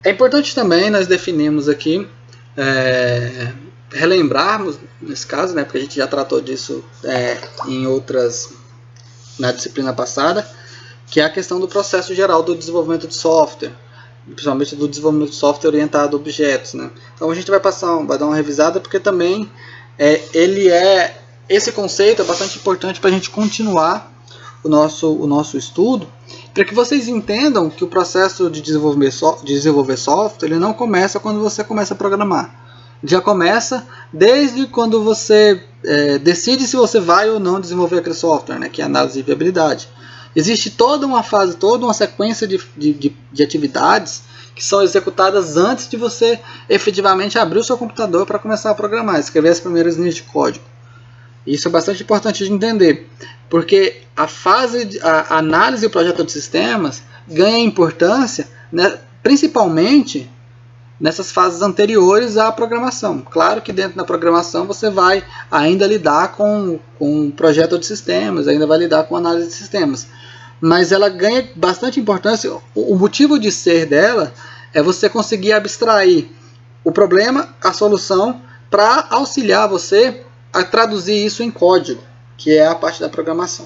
É importante também nós definirmos aqui, relembrarmos, nesse caso, né, porque a gente já tratou disso na disciplina passada, que é a questão do processo geral do desenvolvimento de software, principalmente do desenvolvimento de software orientado a objetos, né? Então a gente vai dar uma revisada, porque também esse conceito é bastante importante para a gente continuar o nosso estudo, para que vocês entendam que o processo de desenvolver software ele não começa quando você começa a programar. Já começa desde quando você decide se você vai ou não desenvolver aquele software, né, que é a análise de viabilidade. Existe toda uma fase, toda uma sequência de atividades que são executadas antes de você efetivamente abrir o seu computador para começar a programar, escrever as primeiras linhas de código. Isso é bastante importante de entender, porque a análise e o projeto de sistemas ganha importância, né, principalmente nessas fases anteriores à programação. Claro que dentro da programação você vai ainda lidar com projeto de sistemas, ainda vai lidar com análise de sistemas, mas ela ganha bastante importância. O motivo de ser dela é você conseguir abstrair o problema, a solução, para auxiliar você a traduzir isso em código, que é a parte da programação.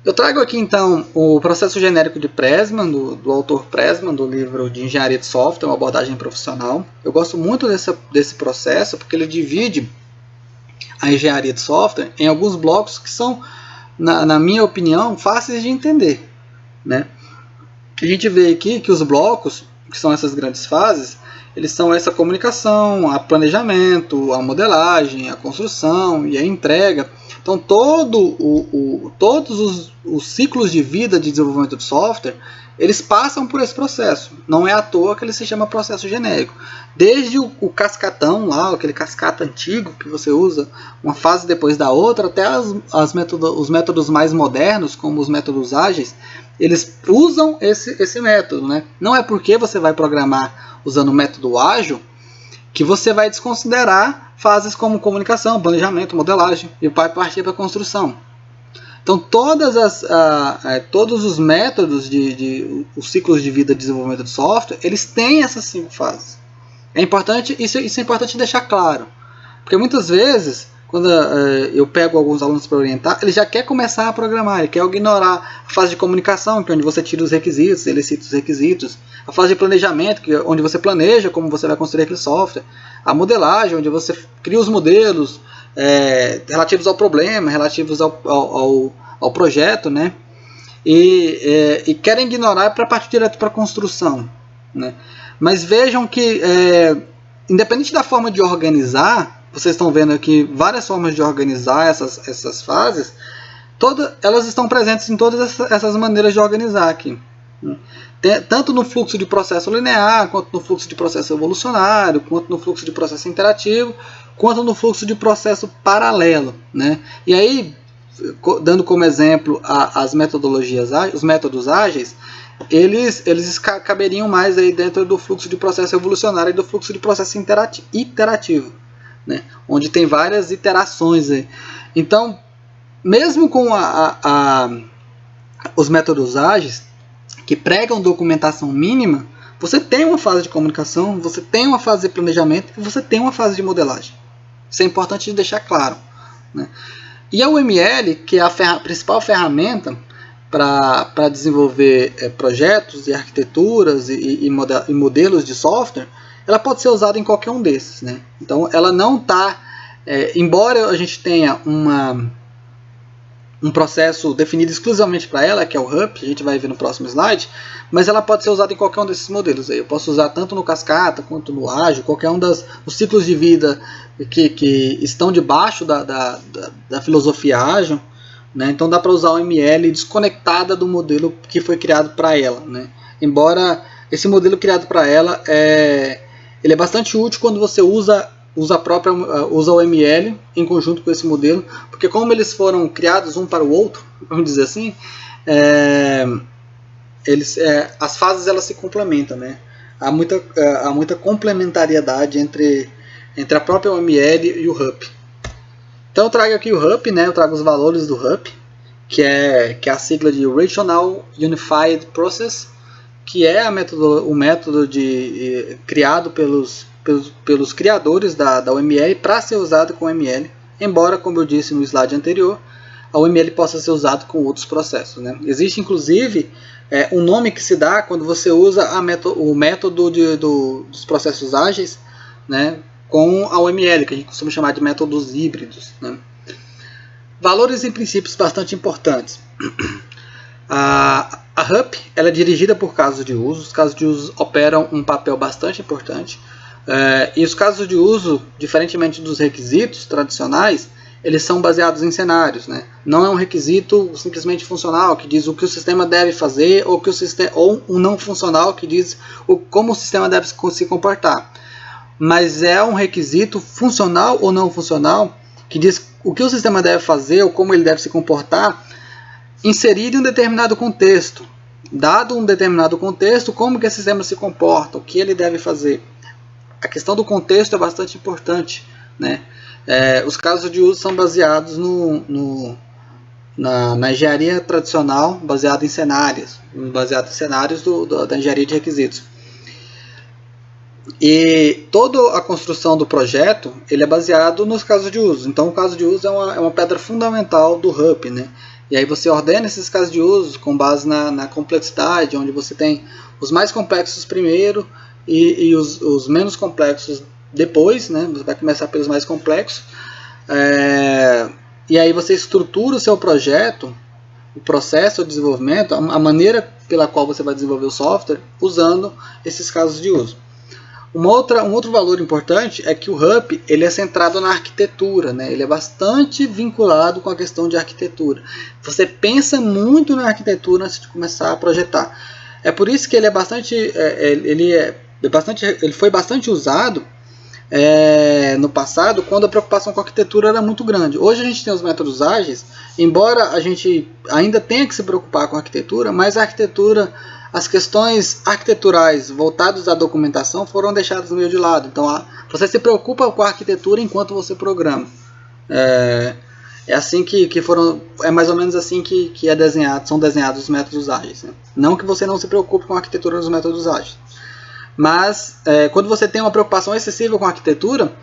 Eu trago aqui então o processo genérico de Pressman, do autor Pressman, do livro de Engenharia de Software, uma abordagem profissional. Eu gosto muito desse processo porque ele divide a engenharia de software em alguns blocos que são, na minha opinião, fáceis de entender, né? A gente vê aqui que os blocos, que são essas grandes fases, eles são essa comunicação, a planejamento, a modelagem, a construção e a entrega. Então todos os ciclos de vida de desenvolvimento de software, eles passam por esse processo. Não é à toa que ele se chama processo genérico. Desde o cascatão lá, aquele cascata antigo que você usa uma fase depois da outra, até os métodos mais modernos, como os métodos ágeis, eles usam esse método, né? Não é porque você vai programar usando o método ágil que você vai desconsiderar fases como comunicação, planejamento, modelagem e vai partir para a construção. Então todos os métodos os ciclos de vida de desenvolvimento de software, eles têm essas 5 fases. É importante, isso é importante deixar claro, porque muitas vezes quando eu pego alguns alunos para orientar, ele já quer começar a programar, ele quer ignorar a fase de comunicação, que é onde você tira os requisitos, ele cita os requisitos, a fase de planejamento, que é onde você planeja como você vai construir aquele software, a modelagem, onde você cria os modelos relativos ao problema, relativos ao projeto, né? E querem ignorar para partir direto para a construção, né? Mas vejam que, independente da forma de organizar, vocês estão vendo aqui várias formas de organizar essas fases, elas estão presentes em todas essas maneiras de organizar aqui. Tanto no fluxo de processo linear, quanto no fluxo de processo evolucionário, quanto no fluxo de processo interativo, quanto no fluxo de processo paralelo, né? E aí, dando como exemplo as metodologias, os métodos ágeis, eles caberiam mais aí dentro do fluxo de processo evolucionário e do fluxo de processo iterativo, né? Onde tem várias iterações aí. Então, mesmo com os métodos ágeis, que pregam documentação mínima, você tem uma fase de comunicação, você tem uma fase de planejamento e você tem uma fase de modelagem. Isso é importante de deixar claro, né? E a UML, que é a principal ferramenta para desenvolver projetos e arquiteturas e modelos de software, ela pode ser usada em qualquer um desses, né? Então ela não está, embora a gente tenha um processo definido exclusivamente para ela, que é o HUP, a gente vai ver no próximo slide, mas ela pode ser usada em qualquer um desses modelos. Eu posso usar tanto no Cascata quanto no Ágil, qualquer um dos ciclos de vida que estão debaixo da filosofia Ágil, né? Então dá para usar o ML desconectada do modelo que foi criado para ela, né? Embora esse modelo criado para ela ele é bastante útil quando você usa o ML em conjunto com esse modelo, porque como eles foram criados um para o outro, vamos dizer assim, as fases elas se complementam, né? Há muita complementariedade entre a própria ML e o HUP. Então eu trago aqui o HUP, né? Eu trago os valores do HUP, que é a sigla de Rational Unified Process, que é o método criado pelos criadores da UML para ser usado com UML, embora, como eu disse no slide anterior, a UML possa ser usado com outros processos, né? Existe, inclusive, um nome que se dá quando você usa o método dos processos ágeis, né, com a UML, que a gente costuma chamar de métodos híbridos, né? Valores e princípios bastante importantes. A HUP ela é dirigida por casos de uso. Os casos de uso operam um papel bastante importante. E os casos de uso, diferentemente dos requisitos tradicionais, eles são baseados em cenários, né? Não é um requisito simplesmente funcional que diz o que o sistema deve fazer ou um não funcional que diz como o sistema deve se comportar. Mas é um requisito funcional ou não funcional que diz o que o sistema deve fazer ou como ele deve se comportar inserido em um determinado contexto. Dado um determinado contexto, como que esse sistema se comporta, o que ele deve fazer. A questão do contexto é bastante importante, né? Os casos de uso são baseados na engenharia tradicional, baseado em cenários, da engenharia de requisitos. E toda a construção do projeto ele é baseado nos casos de uso. Então, o caso de uso é uma pedra fundamental do HUP, né? E aí você ordena esses casos de uso com base na complexidade, onde você tem os mais complexos primeiro e os menos complexos depois, né? Você vai começar pelos mais complexos. E aí você estrutura o seu projeto, o processo de desenvolvimento, a maneira pela qual você vai desenvolver o software, usando esses casos de uso. Um outro valor importante é que o HUP ele é centrado na arquitetura, né? Ele é bastante vinculado com a questão de arquitetura. Você pensa muito na arquitetura antes de começar a projetar. É por isso que ele foi bastante usado no passado, quando a preocupação com a arquitetura era muito grande. Hoje a gente tem os métodos ágeis, embora a gente ainda tenha que se preocupar com a arquitetura, mas a arquitetura, as questões arquiteturais voltadas à documentação foram deixadas meio de lado. Então você se preocupa com a arquitetura enquanto você programa. É mais ou menos assim que são desenhados os métodos ágeis, né? Não que você não se preocupe com a arquitetura dos métodos ágeis, mas quando você tem uma preocupação excessiva com a arquitetura,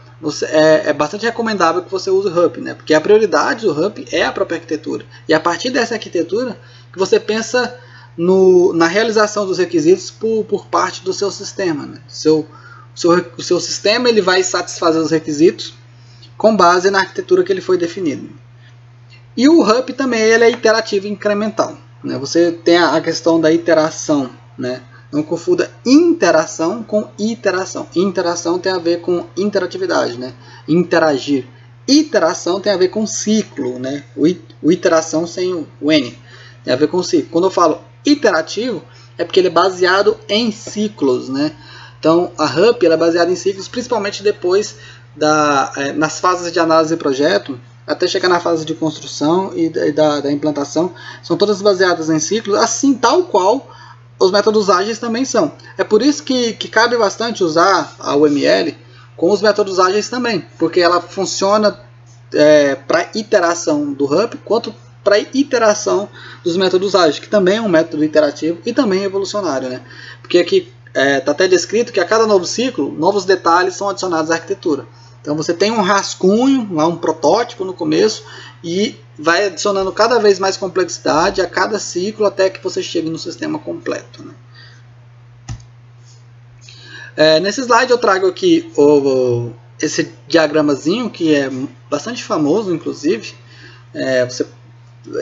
é bastante recomendável que você use o HUP, né? Porque a prioridade do HUP é a própria arquitetura. E a partir dessa arquitetura que você pensa na realização dos requisitos por parte do seu sistema, né? O seu sistema ele vai satisfazer os requisitos com base na arquitetura que ele foi definido. E o HUP também ele é iterativo e incremental, né? Você tem a questão da iteração, né? Não confunda interação com iteração. Interação tem a ver com interatividade, né? Interagir. Iteração tem a ver com ciclo, né? O iteração sem o N tem a ver com ciclo. Quando eu falo iterativo, é porque ele é baseado em ciclos, né? Então, a HUP ela é baseada em ciclos, principalmente depois nas fases de análise de projeto, até chegar na fase de construção e da implantação. São todas baseadas em ciclos, assim tal qual os métodos ágeis também são. É por isso que cabe bastante usar a UML com os métodos ágeis também, porque ela funciona para iteração do HUP, quanto para iteração dos métodos ágeis, que também é um método iterativo e também evolucionário, né? Porque aqui está até descrito que a cada novo ciclo, novos detalhes são adicionados à arquitetura. Então você tem um rascunho, um protótipo no começo e vai adicionando cada vez mais complexidade a cada ciclo até que você chegue no sistema completo, né? Nesse slide eu trago aqui esse diagramazinho que é bastante famoso, inclusive. Você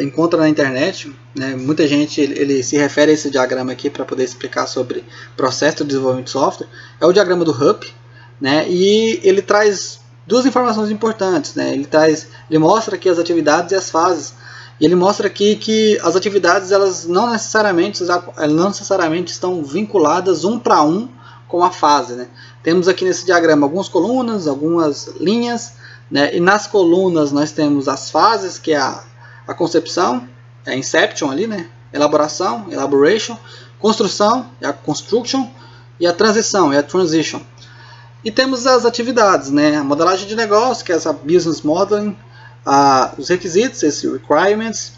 encontra na internet, né? Muita gente ele se refere a esse diagrama aqui para poder explicar sobre processo de desenvolvimento de software. É o diagrama do HUP, né? E ele traz duas informações importantes, né? Ele mostra aqui as atividades e as fases. E ele mostra aqui que as atividades elas não necessariamente estão vinculadas um para um com a fase, né? Temos aqui nesse diagrama algumas colunas, algumas linhas, né? E nas colunas nós temos as fases, que é a concepção, a inception ali, né? Elaboração, elaboration, construção, é a construction, e a transição, é a transition. E temos as atividades, né? A modelagem de negócio, que é essa business modeling, os requisitos, esses requirements,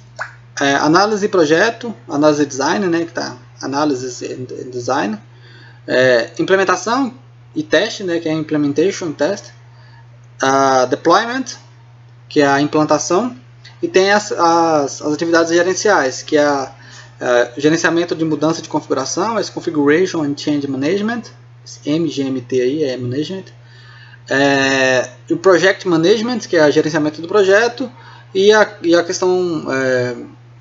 análise de projeto, análise de design, né? Que está Analysis and Design, implementação e teste, né, que é Implementation Test, Deployment, que é a implantação, e tem as atividades gerenciais, que é gerenciamento de mudança de configuração, esse Configuration and Change Management, esse MGMT aí é Management, o Project Management, que é o gerenciamento do projeto, e a questão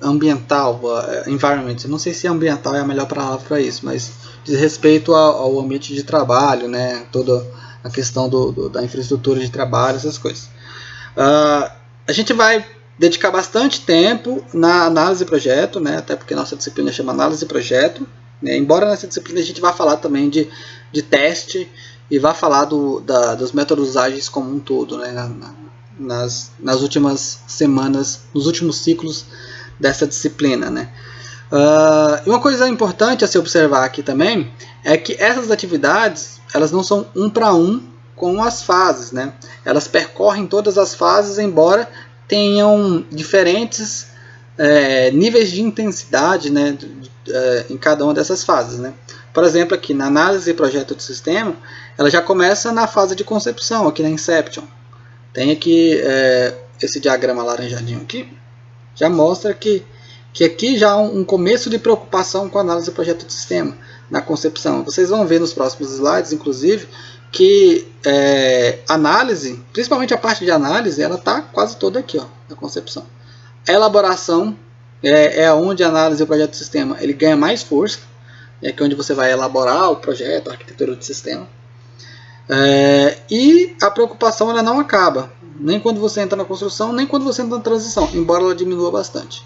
ambiental, environment. Não sei se ambiental é a melhor palavra para isso, mas diz respeito ao ambiente de trabalho, né? Toda a questão da infraestrutura de trabalho, essas coisas. A gente vai dedicar bastante tempo na análise de projeto, né? Até porque nossa disciplina chama análise de projeto, né? Embora nessa disciplina a gente vá falar também de teste e vá falar dos métodos ágeis como um todo, né? Nas últimas semanas, nos últimos ciclos dessa disciplina, né? E uma coisa importante a se observar aqui também é que essas atividades elas não são um para um com as fases, né? Elas percorrem todas as fases, embora tenham diferentes níveis de intensidade, né, em cada uma dessas fases, né? Por exemplo, aqui na análise de projeto de sistema, ela já começa na fase de concepção, aqui na Inception. Tem aqui esse diagrama laranjadinho aqui, já mostra que aqui já há um começo de preocupação com a análise de projeto de sistema, na concepção. Vocês vão ver nos próximos slides, inclusive, que análise, principalmente a parte de análise, ela está quase toda aqui, ó, na concepção. A elaboração é onde a análise do projeto de sistema ele ganha mais força, é onde você vai elaborar o projeto, a arquitetura do sistema. E a preocupação ela não acaba, nem quando você entra na construção, nem quando você entra na transição, embora ela diminua bastante.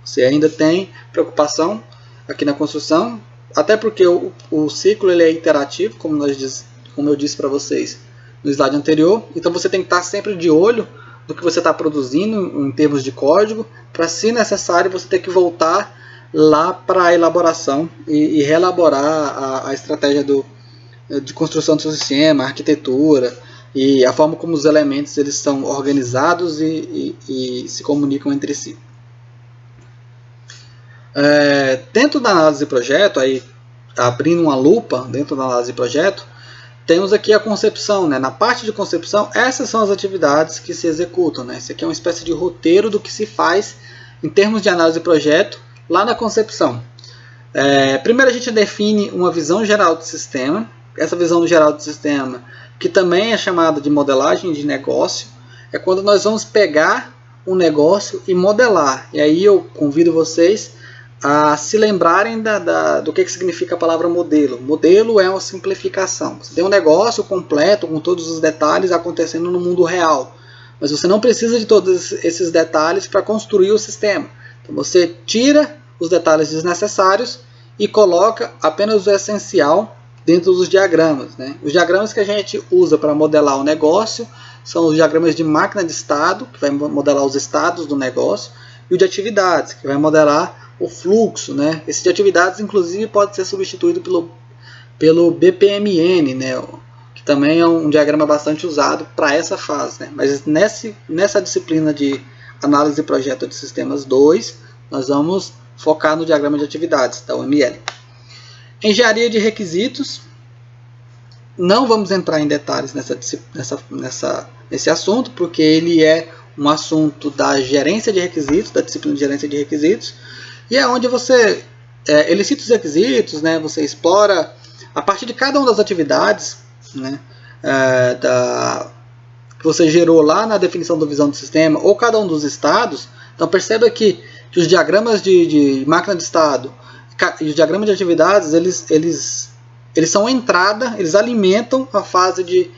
Você ainda tem preocupação aqui na construção, até porque o ciclo ele é iterativo, como eu disse para vocês no slide anterior. Então você tem que estar sempre de olho do que você está produzindo em termos de código, para, se necessário, você ter que voltar lá para a elaboração e reelaborar a estratégia de construção do seu sistema, a arquitetura e a forma como os elementos eles são organizados e se comunicam entre si. Dentro da análise de projeto, aí, abrindo uma lupa dentro da análise de projeto, temos aqui a concepção, né? Na parte de concepção, essas são as atividades que se executam, né? Esse aqui é uma espécie de roteiro do que se faz em termos de análise de projeto lá na concepção. Primeiro a gente define uma visão geral do sistema. Essa visão geral do sistema, que também é chamada de modelagem de negócio, é quando nós vamos pegar um negócio e modelar. E aí eu convido vocês a se lembrarem do que significa a palavra modelo. Modelo é uma simplificação. Você tem um negócio completo, com todos os detalhes acontecendo no mundo real. Mas você não precisa de todos esses detalhes para construir o sistema. Então você tira os detalhes desnecessários e coloca apenas o essencial dentro dos diagramas, né? Os diagramas que a gente usa para modelar o negócio são os diagramas de máquina de estado, que vai modelar os estados do negócio, e o de atividades, que vai modelar o fluxo, né? Esse de atividades, inclusive, pode ser substituído pelo BPMN, né? Que também é um diagrama bastante usado para essa fase, né? Mas nessa disciplina de análise de projeto de sistemas 2, nós vamos focar no diagrama de atividades, da UML. Engenharia de requisitos. Não vamos entrar em detalhes nesse assunto, porque ele é um assunto da gerência de requisitos, da disciplina de gerência de requisitos, e é onde você elicita os requisitos, né? Você explora a partir de cada uma das atividades, né? Que você gerou lá na definição da visão do sistema, ou cada um dos estados. Então perceba que os diagramas de máquina de estado e os diagramas de atividades, eles são entrada, eles alimentam a fase de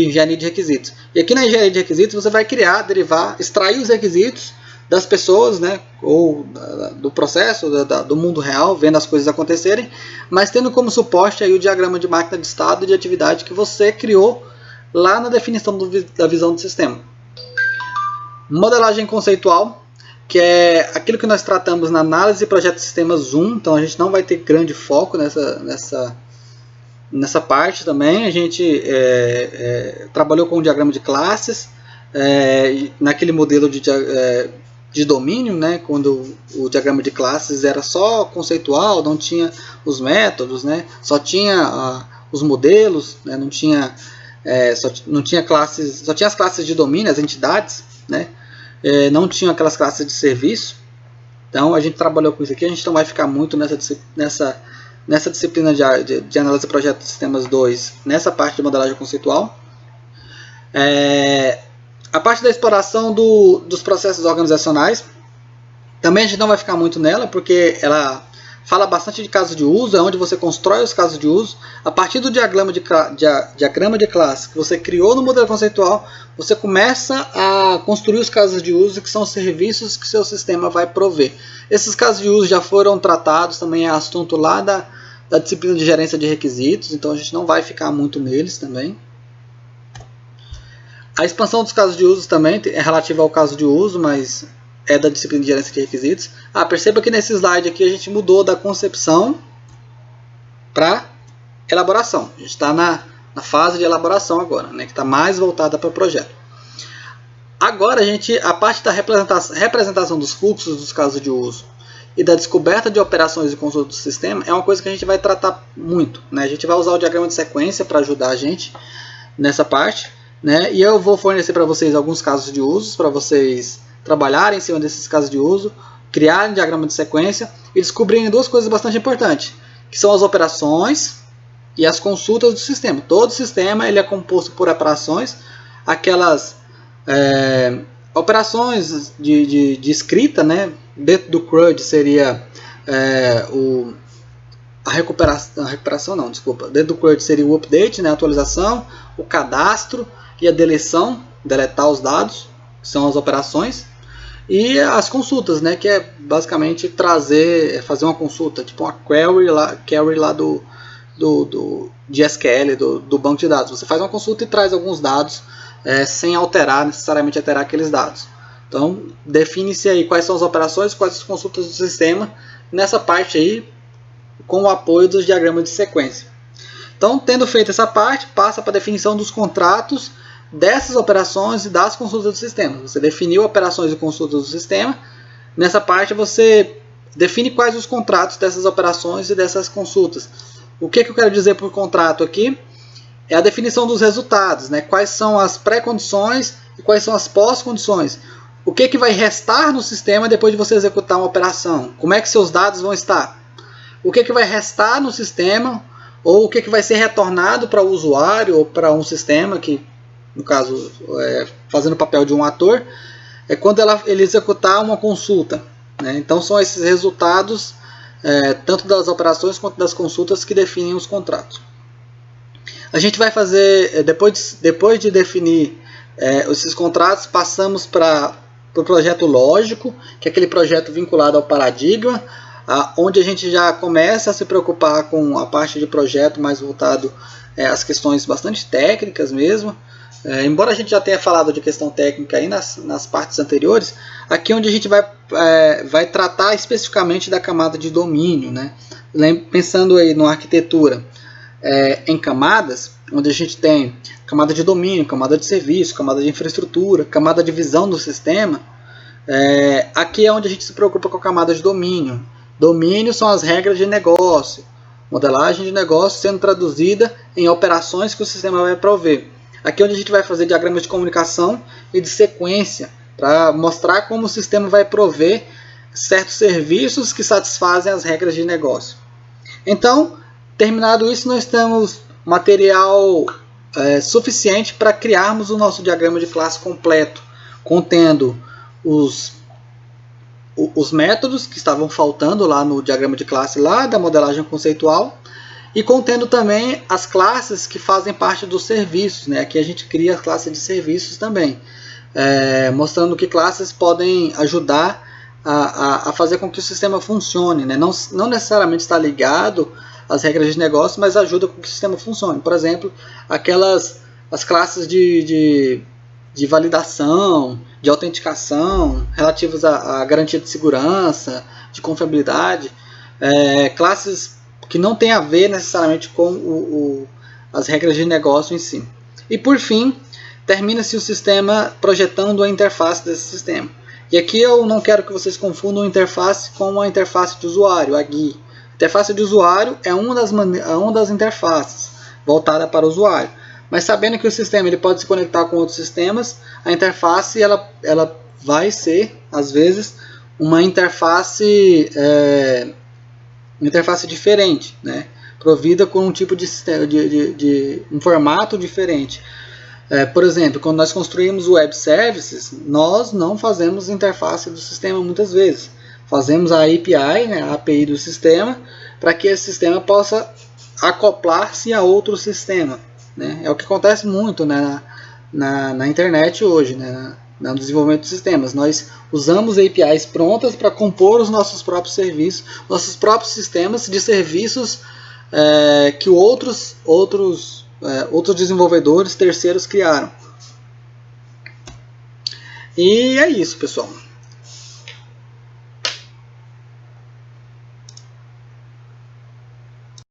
engenharia de requisitos. E aqui na engenharia de requisitos você vai criar, derivar, extrair os requisitos das pessoas, né, ou do processo, do mundo real, vendo as coisas acontecerem, mas tendo como suporte aí o diagrama de máquina de estado e de atividade que você criou lá na definição da visão do sistema. Modelagem conceitual, que é aquilo que nós tratamos na análise de projetos de sistemas 1, então a gente não vai ter grande foco nessa parte também. A gente trabalhou com o diagrama de classes, naquele modelo de domínio, né, quando o diagrama de classes era só conceitual, não tinha os métodos, né, só tinha os modelos, né, não tinha classes, só tinha as classes de domínio, as entidades, né, não tinha aquelas classes de serviço. Então a gente trabalhou com isso aqui, a gente não vai ficar muito nessa disciplina de análise de projetos de sistemas 2, nessa parte de modelagem conceitual. A parte da exploração dos processos organizacionais, também a gente não vai ficar muito nela, porque ela fala bastante de casos de uso, é onde você constrói os casos de uso. A partir do diagrama de classe que você criou no modelo conceitual, você começa a construir os casos de uso, que são os serviços que seu sistema vai prover. Esses casos de uso já foram tratados, também é assunto lá da disciplina de gerência de requisitos, então a gente não vai ficar muito neles também. A expansão dos casos de uso também é relativa ao caso de uso, mas é da disciplina de gerência de requisitos. Perceba que nesse slide aqui a gente mudou da concepção para elaboração. A gente está na fase de elaboração agora, né, que está mais voltada para o projeto. Agora a parte da representação dos fluxos dos casos de uso e da descoberta de operações e consulta do sistema é uma coisa que a gente vai tratar muito, né? A gente vai usar o diagrama de sequência para ajudar a gente nessa parte, né? E eu vou fornecer para vocês alguns casos de uso para vocês trabalharem em cima desses casos de uso, criarem diagrama de sequência e descobrirem duas coisas bastante importantes, que são as operações e as consultas do sistema. Todo sistema ele é composto por operações, aquelas operações de escrita, né? Dentro do CRUD seria a recuperação não, desculpa. Dentro do CRUD seria o update, né? A atualização, o cadastro e a deleção, deletar os dados, que são as operações. E as consultas, né, que é basicamente fazer uma consulta, tipo uma query lá de SQL, do banco de dados. Você faz uma consulta e traz alguns dados sem necessariamente alterar aqueles dados. Então, define-se aí quais são as operações, quais as consultas do sistema, nessa parte aí, com o apoio dos diagramas de sequência. Então, tendo feito essa parte, passa para a definição dos contratos dessas operações e das consultas do sistema. Você definiu operações e consultas do sistema. Nessa parte você define quais os contratos dessas operações e dessas consultas. O que eu quero dizer por contrato aqui? É a definição dos resultados, né? Quais são as pré-condições e quais são as pós-condições. O que vai restar no sistema depois de você executar uma operação? Como é que seus dados vão estar? O que vai restar no sistema ou o que vai ser retornado para o usuário ou para um sistema que, no caso, fazendo o papel de um ator, é quando ele executar uma consulta, né? Então são esses resultados, tanto das operações quanto das consultas, que definem os contratos. A gente vai fazer, depois de definir esses contratos, passamos para o projeto lógico, que é aquele projeto vinculado ao paradigma, onde a gente já começa a se preocupar com a parte de projeto mais voltado às questões bastante técnicas mesmo. Embora a gente já tenha falado de questão técnica aí nas partes anteriores, aqui onde a gente vai tratar especificamente da camada de domínio, né? Pensando aí na arquitetura em camadas, onde a gente tem camada de domínio, camada de serviço, camada de infraestrutura, camada de visão do sistema. Aqui é onde a gente se preocupa com a camada de domínio. Domínio são as regras de negócio, modelagem de negócio sendo traduzida em operações que o sistema vai prover. Aqui é onde a gente vai fazer diagramas de comunicação e de sequência, para mostrar como o sistema vai prover certos serviços que satisfazem as regras de negócio. Então, terminado isso, nós temos material suficiente para criarmos o nosso diagrama de classe completo, contendo os métodos que estavam faltando lá no diagrama de classe lá da modelagem conceitual, e contendo também as classes que fazem parte dos serviços, né? Aqui a gente cria a classe de serviços também, mostrando que classes podem ajudar a fazer com que o sistema funcione, né? Não necessariamente está ligado às regras de negócio, mas ajuda com que o sistema funcione. Por exemplo, as classes de validação, de autenticação, relativas à garantia de segurança, de confiabilidade, classes que não tem a ver necessariamente com as regras de negócio em si. E por fim, termina-se o sistema projetando a interface desse sistema. E aqui eu não quero que vocês confundam a interface com a interface de usuário, a GUI. A interface de usuário é uma das interfaces voltada para o usuário. Mas sabendo que o sistema ele pode se conectar com outros sistemas, a interface ela vai ser, às vezes, uma interface diferente, né? Provida com um tipo de sistema, um formato diferente. Por exemplo, quando nós construímos web services, nós não fazemos interface do sistema muitas vezes. Fazemos a API, né, a API do sistema, para que esse sistema possa acoplar-se a outro sistema. Né? É o que acontece muito, né, na internet hoje, né, no desenvolvimento de sistemas. Nós usamos APIs prontas para compor os nossos próprios serviços, nossos próprios sistemas de serviços que outros desenvolvedores terceiros criaram. E é isso, pessoal.